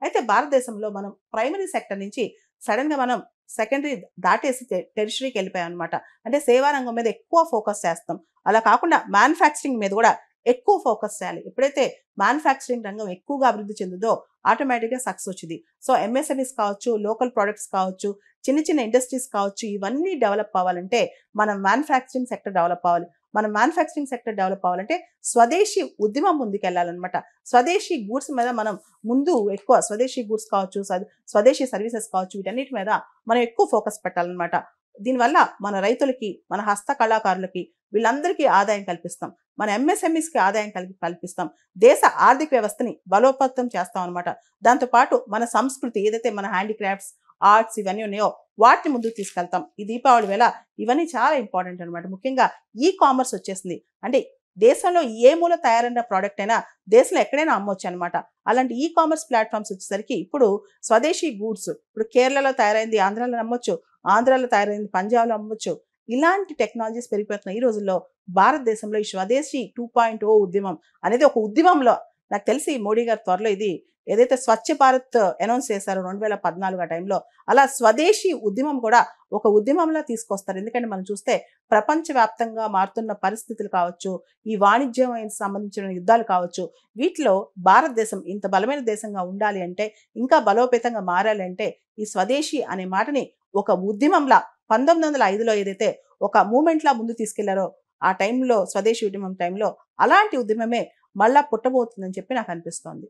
అయితే భారతదేశంలో మనం ప్రైమరీ సెక్టర్ నుంచి సడన్‌గా మనం సెకండరీ దాటేసి టెరిషరీకి వెళ్ళిపోయాం అనమాట. అంటే సేవా రంగం మీద ఎక్కువ ఫోకస్ చేస్తాం. అలా కాకుండా మ్యానుఫ్యాక్చరింగ్ మీద కూడా ఎక్కువ ఫోకస్ చేయాలి. ఎప్పుడైతే మ్యానుఫ్యాక్చరింగ్ రంగం ఎక్కువగా అభివృద్ధి చెందుదో ఆటోమేటిక్‌గా సక్సెస్ వచ్చిద్ది. సో, ఎంఎస్ఎంఈస్ కావచ్చు, లోకల్ ప్రొడక్ట్స్ కావచ్చు, చిన్న చిన్న ఇండస్ట్రీస్ కావచ్చు, ఇవన్నీ డెవలప్ అవ్వాలంటే మనం మ్యానుఫ్యాక్చరింగ్ సెక్టర్ డెవలప్ అవ్వాలి. మనం మ్యానుఫ్యాక్చరింగ్ సెక్టర్ డెవలప్ అవ్వాలంటే స్వదేశీ ఉద్యమం ముందుకెళ్ళాలనమాట. స్వదేశీ గూడ్స్ మీద మనం ముందు ఎక్కువ స్వదేశీ గూడ్స్ కావచ్చు, స్వదేశీ సర్వీసెస్ కావచ్చు, వీటన్నిటి మీద మనం ఎక్కువ ఫోకస్ పెట్టాలనమాట. దీనివల్ల మన రైతులకి, మన హస్త కళాకారులకి వీళ్ళందరికీ ఆదాయం కల్పిస్తాం. మన ఎంఎస్ఎంఈస్‌కి ఆదాయం కల్పిస్తాం. దేశ ఆర్థిక వ్యవస్థని బలోపేతం చేస్తాం అనమాట. దాంతో పాటు మన సంస్కృతి ఏదైతే మన హ్యాండీక్రాఫ్ట్స్, ఆర్ట్స్ ఇవన్నీ ఉన్నాయో వాటిని ముందుకు తీసుకెళ్తాం. ఈ దీపావళి వేళ ఇవన్నీ చాలా ఇంపార్టెంట్ అనమాట. ముఖ్యంగా ఈ కామర్స్ వచ్చేసింది. అంటే దేశంలో ఏ మూల తయారైన ప్రోడక్ట్ అయినా దేశంలో ఎక్కడైనా అమ్మొచ్చనమాట. అలాంటి ఈ కామర్స్ ప్లాట్‌ఫార్మ్స్ వచ్చేసరికి ఇప్పుడు స్వదేశీ గూడ్స్ ఇప్పుడు కేరళలో తయారైంది ఆంధ్రాలో అమ్మొచ్చు. ఆంధ్రాలో తయారైంది పంజాబ్‌లో అమ్మొచ్చు. ఇలాంటి టెక్నాలజీస్ పెరిగిపోతున్నాయి. ఈ రోజుల్లో భారతదేశంలో ఈ స్వదేశీ 2.0 ఉద్యమం అనేది ఒక ఉద్యమంలో నాకు తెలిసి మోడీ గారు త్వరలో ఇది ఏదైతే స్వచ్ఛ భారత్ అనౌన్స్ చేశారో 2014 ఆ టైంలో అలా స్వదేశీ ఉద్యమం కూడా ఒక ఉద్యమంలా తీసుకొస్తారు. ఎందుకంటే మనం చూస్తే ప్రపంచవ్యాప్తంగా మారుతున్న పరిస్థితులు కావచ్చు, ఈ వాణిజ్యం సంబంధించిన యుద్ధాలు కావచ్చు, వీటిలో భారతదేశం ఇంత బలమైన దేశంగా ఉండాలి అంటే, ఇంకా బలోపేతంగా మారాలి అంటే, ఈ స్వదేశీ అనే మాటని ఒక ఉద్యమంలా 1905లో ఏదైతే ఒక మూవ్‌మెంట్‌లా ముందుకు తీసుకెళ్లారో, ఆ టైంలో స్వదేశీ ఉద్యమం టైంలో అలాంటి ఉద్యమమే మళ్ళా పుట్టబోతుందని చెప్పి నాకు అనిపిస్తోంది.